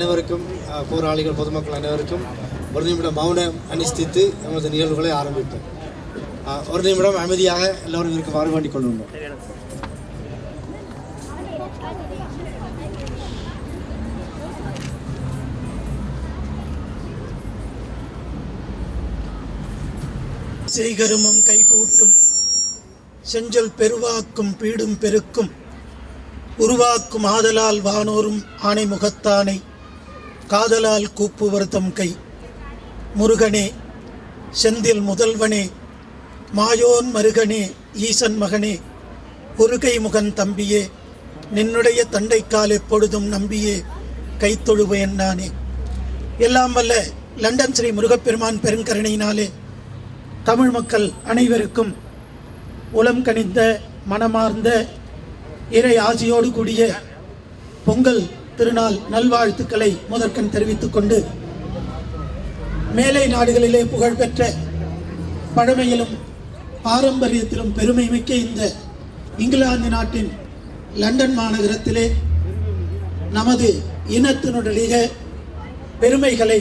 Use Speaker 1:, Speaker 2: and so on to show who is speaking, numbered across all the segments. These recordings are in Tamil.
Speaker 1: அனைவருக்கும், போராளிகள் பொதுமக்கள் அனைவருக்கும் ஒரு நிமிடம் மௌனம் அனுஷ்டித்து நமது நிகழ்வுகளை ஆரம்பித்தோம். ஒரு நிமிடம் அமைதியாக எல்லோரும் இருக்க வார வேண்டிக் கொள்ளுங்கள்.
Speaker 2: செய்கருமம் கைகூட்டும் செஞ்சொல் பெருவாக்கும் பீடும் பெருக்கும் உருவாக்கும் ஆதலால் வானோரும் ஆணை முகத்தானை காதலால் கூப்புவர்த்தம் கை. முருகனே செந்தில் முதல்வனே மாயோன் மருகனே ஈசன் மகனே ஒருகை முகன் தம்பியே நின்னுடைய தண்டைக்கால் எப்பொழுதும் நம்பியே கைத்தொழுவேன் நானே. எல்லாம் வல்ல லண்டன் ஸ்ரீ முருகப்பெருமான் பெருங்கருணையினாலே தமிழ் மக்கள் அனைவருக்கும் உளம் கனிந்த மனமார்ந்த இறை ஆசியோடு கூடிய பொங்கல் திருநாள் நல்வாழ்த்துக்களை முதற்கண் தெரிவித்துக் கொண்டு, மேலை நாடுகளிலே புகழ்பெற்ற பழமையிலும் பாரம்பரியத்திலும் பெருமை மிக்க இந்த இங்கிலாந்து நாட்டின் லண்டன் மாநகரத்திலே நமது இனத்தினுடைய பெருமைகளை,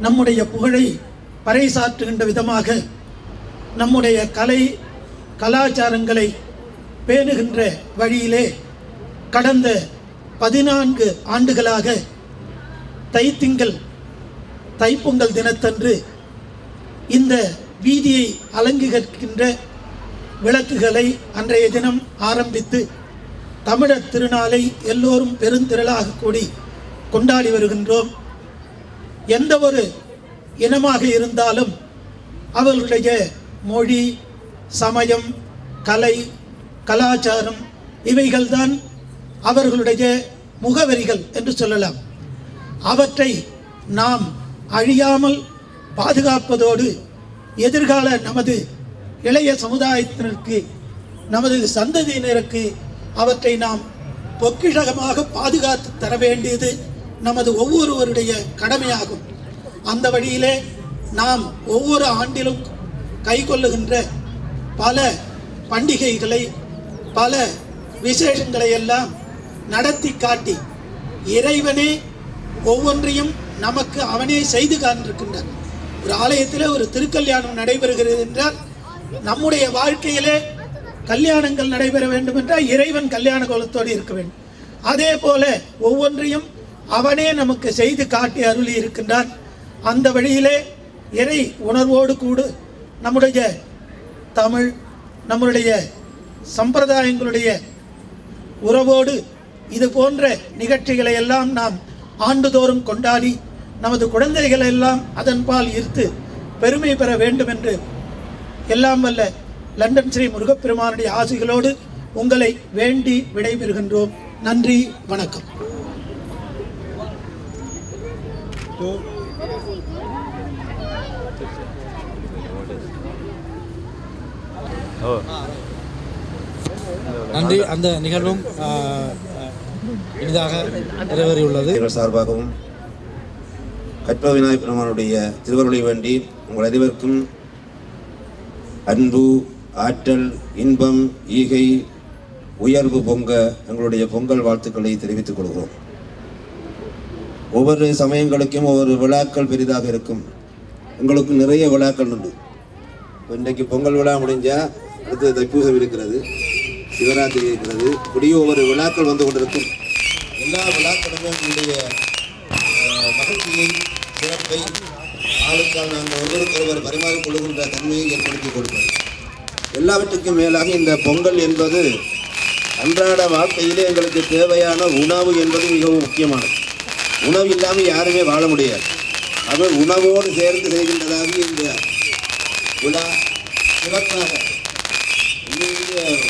Speaker 2: நம்முடைய புகழை பறைசாற்றுகின்ற விதமாக நம்முடைய கலாச்சாரங்களை பேணுகின்ற வழியிலே கடந்த 14 ஆண்டுகளாக தைப்பொங்கல் தினத்தன்று இந்த வீதியை அலங்குகின்ற விளக்குகளை அன்றைய தினம் ஆரம்பித்து தமிழர் திருநாளை எல்லோரும் பெருந்திரளாக கூடி கொண்டாடி வருகின்றோம். எந்த ஒரு இனமாக இருந்தாலும் அவர்களுடைய மொழி, சமயம், கலை, கலாச்சாரம் இவைகள்தான் அவர்களுடைய முகவரிகள் என்று சொல்லலாம். அவற்றை நாம் அழியாமல் பாதுகாப்பதோடு எதிர்கால நமது இளைய சமுதாயத்தினருக்கு, நமது சந்ததியினருக்கு அவற்றை நாம் பொக்கிஷமாக பாதுகாத்து தர வேண்டியது நமது ஒவ்வொருவருடைய கடமையாகும். அந்த வழியிலே நாம் ஒவ்வொரு ஆண்டிலும் கைக்கொள்ளுகின்ற பல பண்டிகைகளை, பல விசேஷங்களை எல்லாம் நடத்தி காட்டி இறைவனே ஒவ்வொன்றையும் நமக்கு அவனே செய்து காண்பிருக்கின்றான். ஒரு ஆலயத்தில் ஒரு திருக்கல்யாணம் நடைபெறுகிறது என்றால், நம்முடைய வாழ்க்கையிலே கல்யாணங்கள் நடைபெற வேண்டும் என்றால் இறைவன் கல்யாண கோலத்தோடு இருக்க வேண்டும். அதே போல ஒவ்வொன்றையும் அவனே நமக்கு செய்து காட்டி அருளி இருக்கின்றான். அந்த வழியிலே இறை உணர்வோடு கூடு நம்முடைய தமிழ், நம்முடைய சம்பிரதாயங்களுடைய உறவோடு இது போன்ற நிகழ்ச்சிகளை எல்லாம் நாம் ஆண்டுதோறும் கொண்டாடி நமது குழந்தைகளை எல்லாம் அதன்பால் ஈர்த்து பெருமை பெற வேண்டும் என்று எல்லாம் வல்ல லண்டன் ஸ்ரீ முருகப்பெருமானுடைய ஆசிகளோடு உங்களை வேண்டி விடைபெறுகின்றோம். நன்றி, வணக்கம்.
Speaker 1: நன்றி. அந்த நிகழ்வும் இனிதாக நிறைவேறியுள்ளது.
Speaker 3: சார்பாகவும் கற்ப விநாயகப் பெருமானுடைய திருவருளை வேண்டி உங்கள் அனைவருக்கும் அன்பு, ஆற்றல், இன்பம், ஈகை, உயர்வு பொங்க எங்களுடைய பொங்கல் வாழ்த்துக்களை தெரிவித்துக் கொள்கிறோம். ஒவ்வொரு சமயங்களுக்கும் ஒவ்வொரு விழாக்கள் பெரிதாக இருக்கும். எங்களுக்கு நிறைய விழாக்கள் உண்டு. இன்றைக்கு பொங்கல் விழா முடிஞ்சால் அடுத்து தைப்பூசம் இருக்கிறது, சிவராத்திரி இருக்கிறது. இப்படியே ஒவ்வொரு விழாக்கள் வந்து கொண்டிருக்கும். எல்லா விழாக்களுமே எங்களுடைய மகிழ்ச்சியை, சிறப்பை, ஆளுக்கால் நாங்கள் ஒருவருக்கொருவர் பரிமாறிக் கொள்கின்ற தன்மையை ஏற்படுத்தி கொடுப்போம். எல்லாவற்றுக்கும் மேலாக இந்த பொங்கல் என்பது அன்றாட வாழ்க்கையிலே எங்களுக்கு தேவையான உணவு என்பது மிகவும் முக்கியமானது. உணவு இல்லாமல் யாருமே வாழ முடியாது. அவர் உணவோடு சேர்ந்து செய்கின்றதாக இந்த விழா சிறப்பாக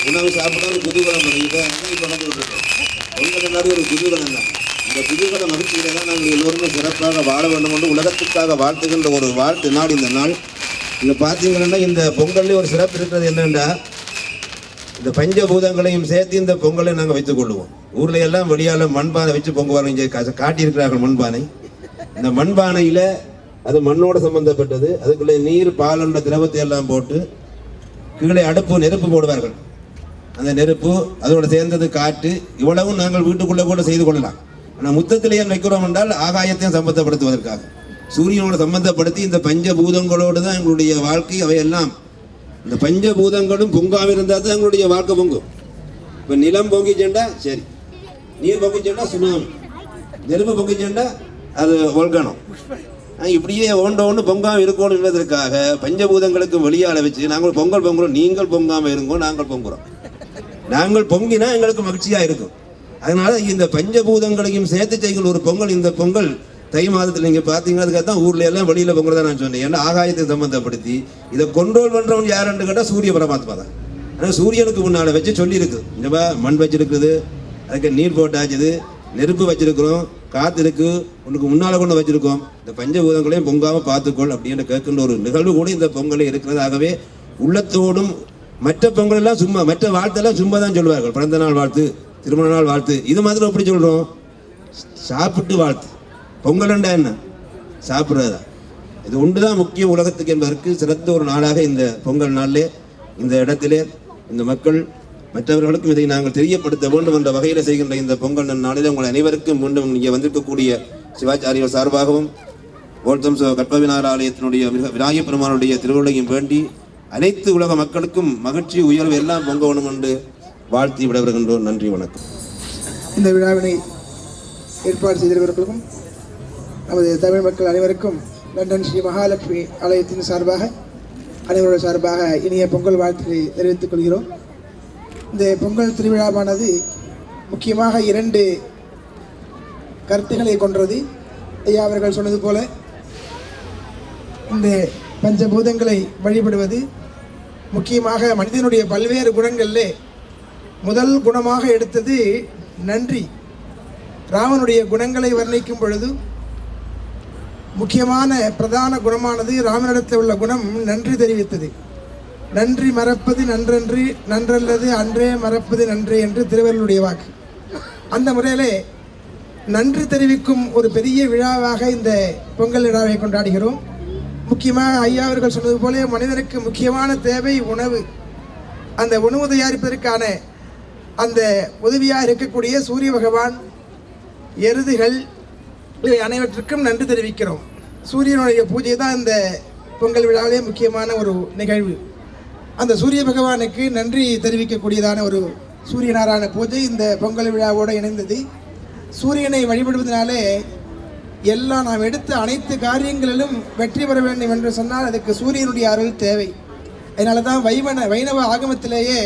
Speaker 3: உணவு சாப்பிட்டா ஒரு குதூகலம் பண்ணிக்கிட்டு இப்போ வந்துருக்கோம். பொங்கல் எல்லாரும் ஒரு குதூகலம் தான். இந்த குதூகல மகிழ்ச்சியில தான் நாங்கள் எல்லோருமே சிறப்பாக வாழ வேண்டும் என்று உலகத்துக்காக வாழ்த்துகின்ற ஒரு வாழ்த்து நாள் இந்த நாள். இங்கே பார்த்தீங்கன்னா இந்த பொங்கல்ல ஒரு சிறப்பு இருக்கிறது என்னென்னா, இந்த பஞ்சபூதங்களையும் சேர்த்து இந்த பொங்கலை நாங்கள் வைத்துக் கொள்ளுவோம். ஊரில் எல்லாம் வெளியால் மண்பானை வச்சு பொங்குவாங்க. இங்கே காட்டியிருக்கிறார்கள் மண்பானை. இந்த மண்பானையில் அது மண்ணோடு சம்பந்தப்பட்டது. அதுக்குள்ளே நீர், பால் என்ற திரவத்தை எல்லாம் போட்டு கீழே நெருப்பு போடுவார்கள். அந்த நெருப்பு அதோடு சேர்ந்தது காற்று. இவ்வளவும் நாங்கள் வீட்டுக்குள்ளே கூட செய்து கொள்ளலாம். ஆனால் முத்தத்திலேயே வைக்கிறோம் என்றால் ஆகாயத்தையும் சம்பந்தப்படுத்துவதற்காக, சூரியனோடு சம்பந்தப்படுத்தி இந்த பஞ்சபூதங்களோடு தான் எங்களுடைய வாழ்க்கை. அவையெல்லாம் இந்த பஞ்சபூதங்களும் பொங்காமல் இருந்தால் தான் எங்களுடைய வாழ்க்கை பொங்கும். இப்போ நிலம் பொங்கிச்சேண்டா சரி, நீர் பொங்கிச்சேண்டா சுனாமி, நெருப்பு பொங்கிச்சேண்டா அது ஒல்கணும். இப்படியே ஒன்று பொங்காமல் இருக்கணும் என்பதற்காக பஞ்சபூதங்களுக்கு வெளியால வச்சு நாங்கள் பொங்கல் பொங்குறோம். நீங்கள் பொங்காமல் இருங்கோ, நாங்கள் பொங்குறோம். நாங்கள் பொங்கினா எங்களுக்கு மகிழ்ச்சியாக இருக்கும். அதனால இந்த பஞ்சபூதங்களையும் சேர்த்து செய்கிற ஒரு பொங்கல். இந்த பொங்கல் தை மாதத்தில் நீங்கள் பார்த்தீங்கன்னா அதுக்காக தான் ஊரில் எல்லாம் வெளியில் பொங்குறதா நான் சொன்னேன். ஏன்னா ஆகாயத்தை சம்பந்தப்படுத்தி இதை கண்ட்ரோல் பண்ணுறவன் யாருன்னு கேட்டால் சூரிய பரமாத்மா தான். ஆனால் சூரியனுக்கு முன்னால் வச்சு சொல்லியிருக்கு, இந்தப்பா மண் வச்சிருக்குது, அதுக்கு நீர் போட்டாச்சுது, நெருப்பு வச்சிருக்கிறோம், காற்று இருக்கு, உனக்கு முன்னால் கொண்டு வச்சிருக்கோம், இந்த பஞ்சபூதங்களையும் பொங்காமல் பார்த்துக்கொள் அப்படின்னு கேட்கின்ற ஒரு நிகழ்வு கூட இந்த பொங்கலில் இருக்கிறது. ஆகவே உள்ளத்தோடும் மற்ற பொங்கல் எல்லாம் சும்மா, மற்ற வாழ்த்தெல்லாம் சும்மா தான் சொல்லுவார்கள். பிறந்த நாள் வாழ்த்து, திருமண நாள் வாழ்த்து, இது மாதிரி எப்படி சொல்கிறோம்? சாப்பிட்டு வாழ்த்து. பொங்கல்ண்டா என்ன? சாப்பிட்றதா. இது ஒன்று தான் முக்கியம் உலகத்துக்கு என்பதற்கு சிறந்த ஒரு நாளாக இந்த பொங்கல் நாளிலே இந்த இடத்திலே இந்த மக்கள் மற்றவர்களுக்கும் இதை நாங்கள் தெரியப்படுத்த வேண்டும் என்ற வகையில் செய்கின்ற இந்த பொங்கல் நாளில் உங்கள் அனைவருக்கும் மீண்டும் இங்கே வந்திருக்கக்கூடிய சிவாச்சாரியர் சார்பாகவும் கோல்தம் கற்பவிநாயகர் ஆலயத்தினுடைய விநாயகப் பெருமானுடைய திருவுருளையும் வேண்டி அனைத்து உலக மக்களுக்கும் மகிழ்ச்சி உயர்வு எல்லாம் பொங்க வேணும் என்று வாழ்த்தி விட வருகின்றோம். நன்றி, வணக்கம்.
Speaker 4: இந்த விழாவினை ஏற்பாடு செய்திருப்பவர்களுக்கும் நமது தமிழ் மக்கள் அனைவருக்கும் லண்டன் ஸ்ரீ மகாலட்சுமி ஆலயத்தின் சார்பாக அனைவருடைய சார்பாக இனிய பொங்கல் வாழ்த்துக்களை தெரிவித்துக் கொள்கிறோம். இந்த பொங்கல் திருவிழாவானது முக்கியமாக 2 கருத்துக்களை கொன்றது. ஐயா அவர்கள் சொன்னது போல இந்த பஞ்சபூதங்களை வழிபடுவது முக்கியமாக மனிதனுடைய பல்வேறு குணங்களிலே முதல் குணமாக எடுத்தது நன்றி. ராமனுடைய குணங்களை வர்ணிக்கும் பொழுது முக்கியமான பிரதான குணமானது ராமனிடத்தில் உள்ள குணம் நன்றி தெரிவித்தது. நன்றி மறப்பது நன்றன்று, நன்றல்லது அன்றே மறப்பது நன்றே என்று திருவள்ளுடைய வாக்கு. அந்த முறையிலே நன்றி தெரிவிக்கும் ஒரு பெரிய விழாவாக இந்த பொங்கல் விழாவை கொண்டாடுகிறோம். முக்கியமாக ஐயா அவர்கள் சொன்னது போல மனிதனுக்கு முக்கியமான தேவை உணவு. அந்த உணவு தயாரிப்பதற்கான அந்த உதவியாக இருக்கக்கூடிய சூரிய பகவான், எருதுகள், இவை அனைவற்றுக்கும் நன்றி தெரிவிக்கிறோம். சூரியனுடைய பூஜை தான் இந்த பொங்கல் விழாவிலே முக்கியமான ஒரு நிகழ்வு. அந்த சூரிய பகவானுக்கு நன்றி தெரிவிக்கக்கூடியதான ஒரு சூரிய நாராயண பூஜை இந்த பொங்கல் விழாவோடு இணைந்தது. சூரியனை வழிபடுவதனாலே எல்லாம் நாம் எடுத்த அனைத்து காரியங்களிலும் வெற்றி பெற வேண்டும் என்று சொன்னால் அதுக்கு சூரியனுடைய அருள் தேவை. அதனால தான் வைணவ ஆகமத்திலேயே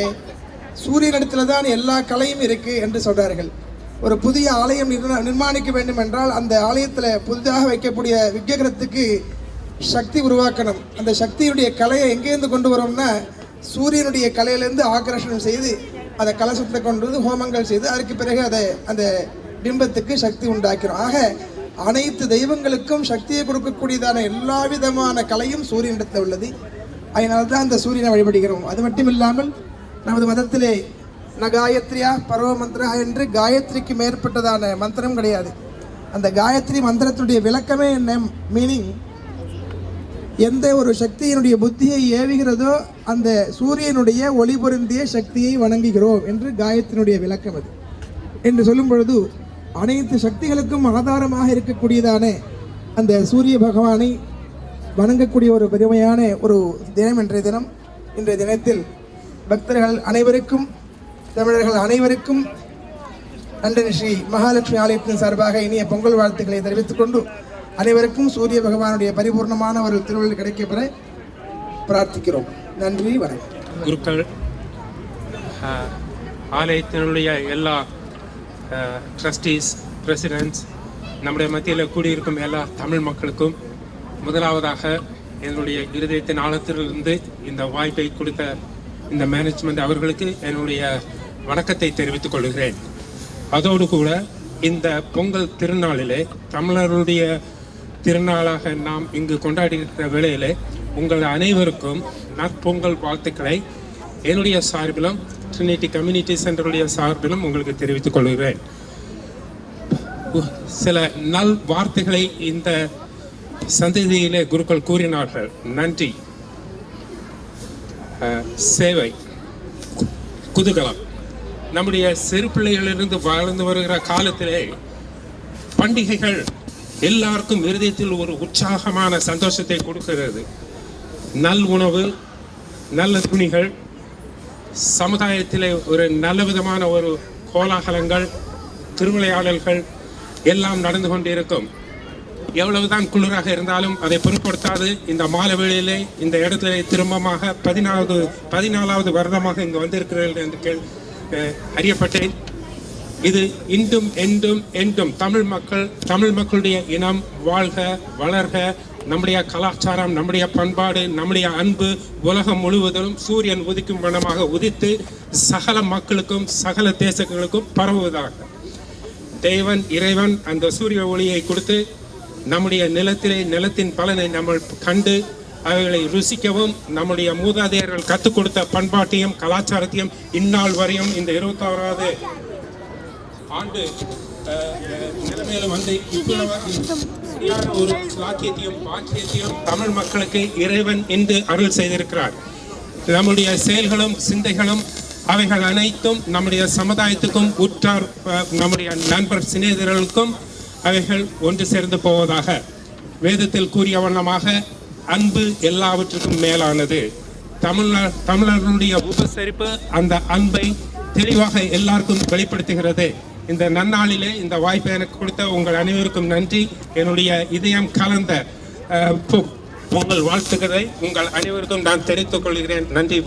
Speaker 4: சூரியனிடத்தில் தான் எல்லா கலையும் இருக்குது என்று சொல்கிறார்கள். ஒரு புதிய ஆலயம் நிர்மாணிக்க வேண்டும் என்றால் அந்த ஆலயத்தில் புதிதாக வைக்கக்கூடிய விக்கிரகத்துக்கு சக்தி உருவாக்கணும். அந்த சக்தியுடைய கலையை எங்கேருந்து கொண்டு வரோம்னா சூரியனுடைய கலையிலேருந்து ஆக்கர்ஷணம் செய்து அதை கலசத்தை கொண்டு வந்து ஹோமங்கள் செய்து அதற்கு பிறகு அதை அந்த பிம்பத்துக்கு சக்தி உண்டாக்கிறோம். ஆக அனைத்து தெய்வங்களுக்கும் சக்தியை கொடுக்கக்கூடியதான எல்லா விதமான கலையும் சூரியனிடத்தில் உள்ளது. அதனால தான் அந்த சூரியனை வழிபடுகிறோம். அது மட்டும் இல்லாமல் நமது மதத்திலே நகாயத்ரியா பரவ மந்திரா என்று காயத்ரிக்கு மேற்பட்டதான மந்திரம் கிடையாது. அந்த காயத்ரி மந்திரத்துடைய விளக்கமே என்ன மீனிங், எந்த ஒரு சக்தியினுடைய புத்தியை ஏவுகிறதோ அந்த சூரியனுடைய ஒளி பொருந்திய சக்தியை வணங்குகிறோம் என்று காயத்ரியினுடைய விளக்கம் அது. என்று சொல்லும் பொழுது அனைத்து சக்திகளுக்கும் ஆதாரமாக இருக்கக்கூடியதான அந்த சூரிய பகவானை வணங்கக்கூடிய ஒரு பெருமையான ஒரு தினம் இன்றைய தினம். இன்றைய தினத்தில் பக்தர்கள் அனைவருக்கும், தமிழர்கள் அனைவருக்கும் லண்டன் ஸ்ரீ மகாலட்சுமி ஆலயத்தின் சார்பாக இனிய பொங்கல் வாழ்த்துக்களை தெரிவித்துக் கொண்டு அனைவருக்கும் சூரிய பகவானுடைய பரிபூர்ணமான ஒரு திருவள்ளுவர் கிடைக்கப்பெற பிரார்த்திக்கிறோம். நன்றி, வணக்கம்.
Speaker 5: குருக்கள், ஆலயத்தினுடைய எல்லா ட்ரஸ்டீஸ், பிரசிடென்ட்ஸ், நம்முடைய மத்தியில் கூடியிருக்கும் எல்லா தமிழ் மக்களுக்கும் முதலாவதாக என்னுடைய இருதயத்தின் ஆழத்திலிருந்து இந்த வாய்ப்பை கொடுத்த இந்த மேனேஜ்மெண்ட் அவர்களுக்கு என்னுடைய வணக்கத்தை தெரிவித்துக் கொள்கிறேன். அதோடு கூட இந்த பொங்கல் திருநாளிலே தமிழருடைய திருநாளாக நாம் இங்கு கொண்டாடியிருக்கிற வேளையிலே உங்கள் அனைவருக்கும் நற்பொங்கல் வாழ்த்துக்களை என்னுடைய சார்பிலும் ட்ரினிட்டி கம்யூனிட்டி சென்டருடைய சார்பிலும் உங்களுக்கு தெரிவித்துக் கொள்கிறேன். சில நல் வார்த்தைகளை இந்த சந்ததியிலே குருக்கள் கூறினார்கள். நன்றி, சேவை, குதூகலம். நம்முடைய சிறு பிள்ளைகளிலிருந்து வாழ்ந்து வருகிற காலத்திலே பண்டிகைகள் எல்லாருக்கும் இருதயத்தில் ஒரு உற்சாகமான சந்தோஷத்தை கொடுக்கிறது. நல் உணவு, நல்ல துணிகள், சமுதாயத்திலே ஒரு நல்ல விதமான ஒரு கோலாகலங்கள், திருவிளையாடல்கள் எல்லாம் நடந்து கொண்டிருக்கும். எவ்வளவுதான் குளிராக இருந்தாலும் அதை பொருட்படுத்தாது இந்த மாலை வேளையிலே இந்த இடத்துல திரும்பமாக 14வது வருடமாக இங்கு வந்திருக்கிறீர்கள் என்று அறியப்பட்டேன். இது இன்றும் என்றும் என்றும் தமிழ் மக்களுடைய இனம் வாழ்க வளர்க. நம்முடைய கலாச்சாரம், நம்முடைய பண்பாடு, நம்முடைய அன்பு உலகம் முழுவதும் சூரியன் உதிக்கும் வண்ணமாக உதித்து சகல மக்களுக்கும் சகல தேசங்களுக்கும் பரவுவதாக. தேவன் இறைவன் அந்த சூரிய ஒளியை கொடுத்து நம்முடைய நிலத்தின் பலனை நம்ம கண்டு அவைகளை ருசிக்கவும், நம்முடைய மூதாதையர்கள் கற்றுக் கொடுத்த பண்பாட்டையும் கலாச்சாரத்தையும் இந்நாள் வரையும் இந்த 26வது ஆண்டு நிலைமையில வந்து ஒரு சாக்கியத்தையும் பாக்கியத்தையும் தமிழ் மக்களுக்கு இறைவன் இன்று அருள் செய்திருக்கிறார். நம்முடைய செயல்களும் சிந்தைகளும் அவைகள் அனைத்தும் நம்முடைய சமுதாயத்துக்கும் உற்றார் நம்முடைய நண்பர் சிநேகிதர்களுக்கும் அவைகள் ஒன்று சேர்ந்து போவதாக. வேதத்தில் கூறிய வண்ணமாக அன்பு எல்லாவற்றுக்கும் மேலானது. தமிழர்களுடைய உபசரிப்பு அந்த அன்பை தெளிவாக எல்லாருக்கும் வெளிப்படுத்துகிறது. இந்த நன்னாளிலே இந்த வாய்ப்பை எனக்கு கொடுத்த உங்கள் அனைவருக்கும் நன்றி. என்னுடைய இதயம் கலந்த உங்கள் வாழ்த்துக்களை உங்கள் அனைவருக்கும் நான் தெரிவித்துக் கொள்கிறேன். நன்றி.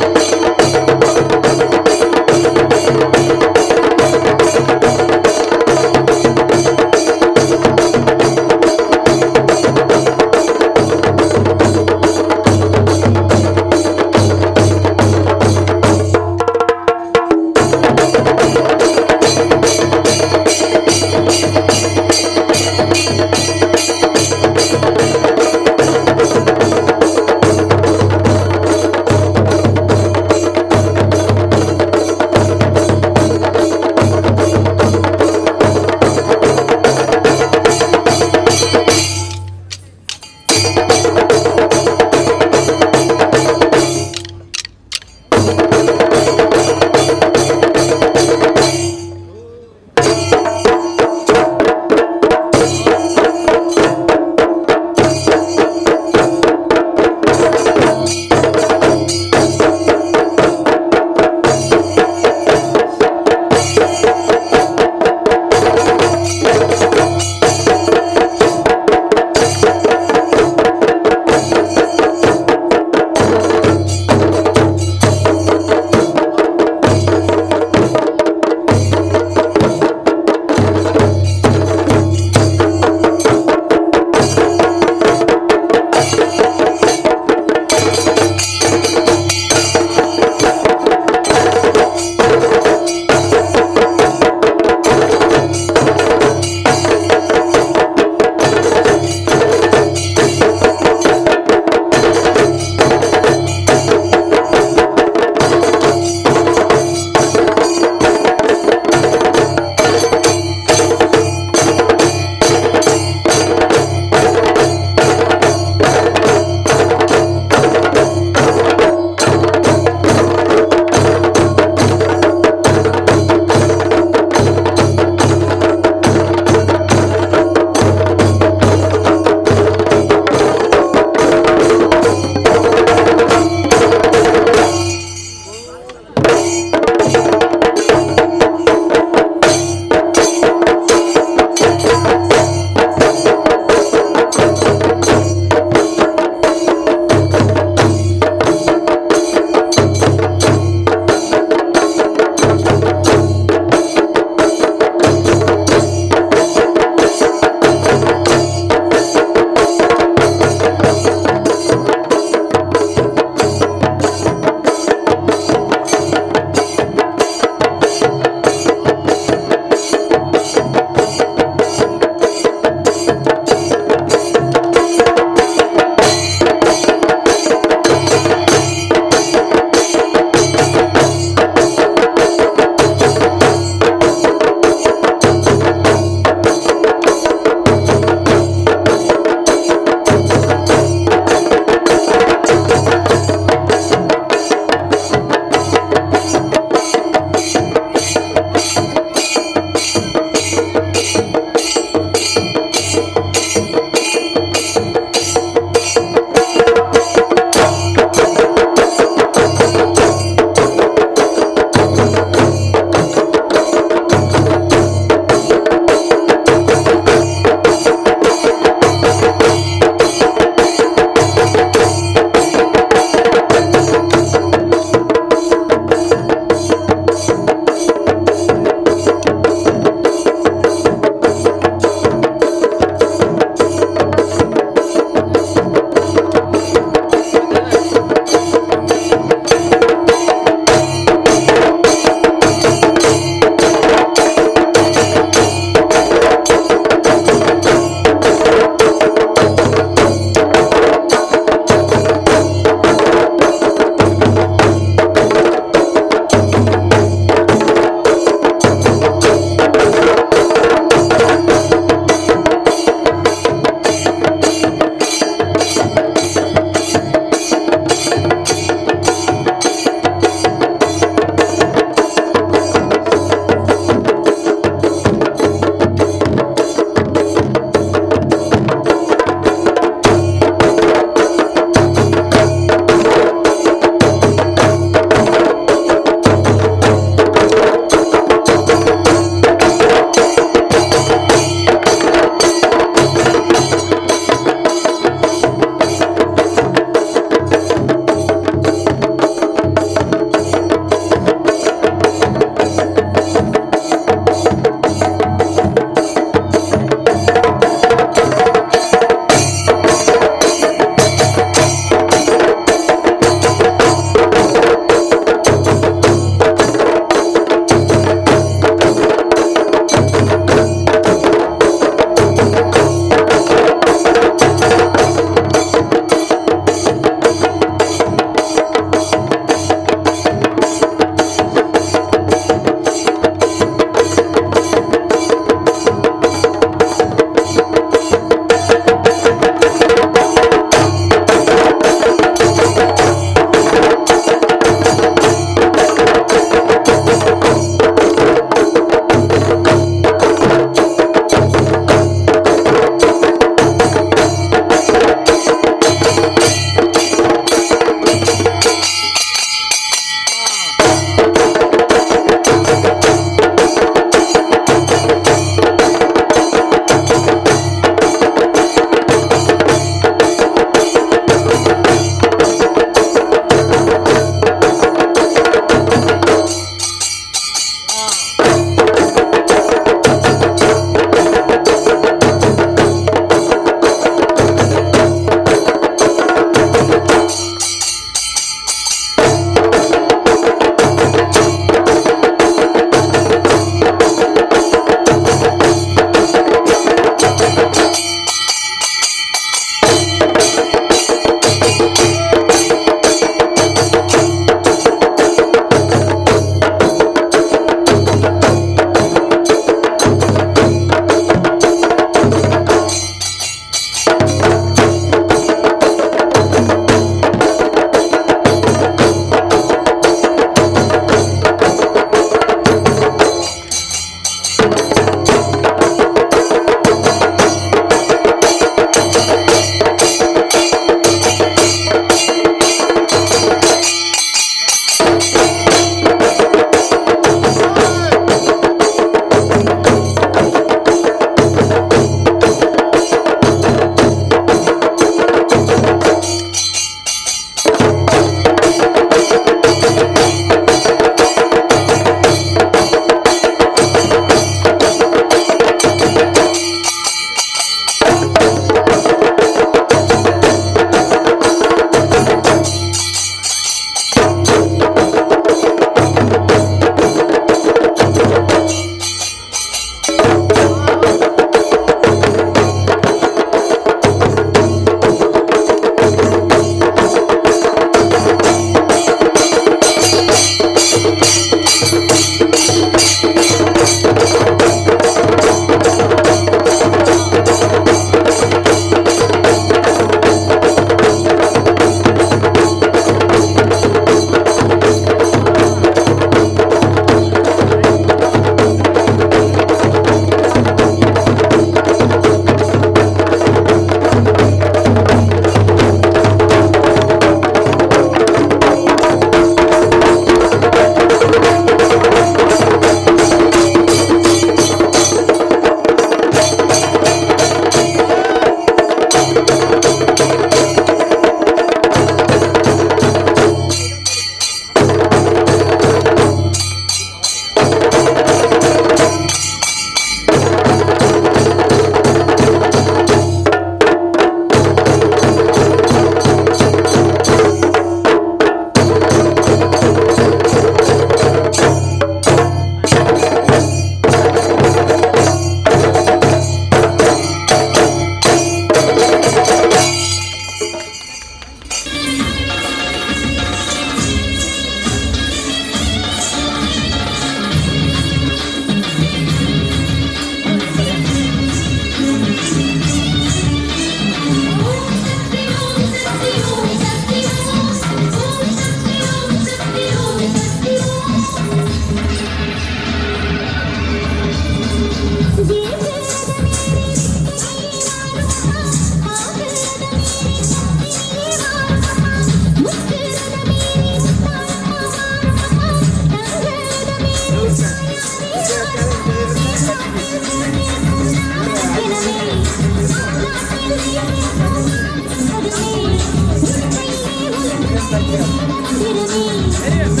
Speaker 6: Thank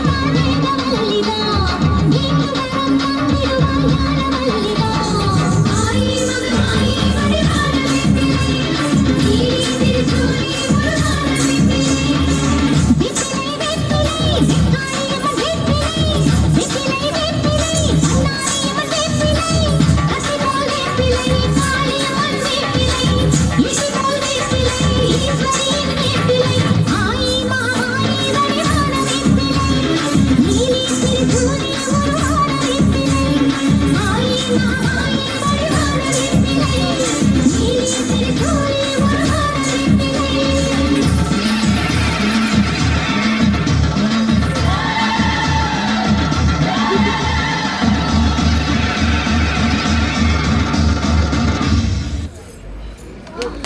Speaker 6: you.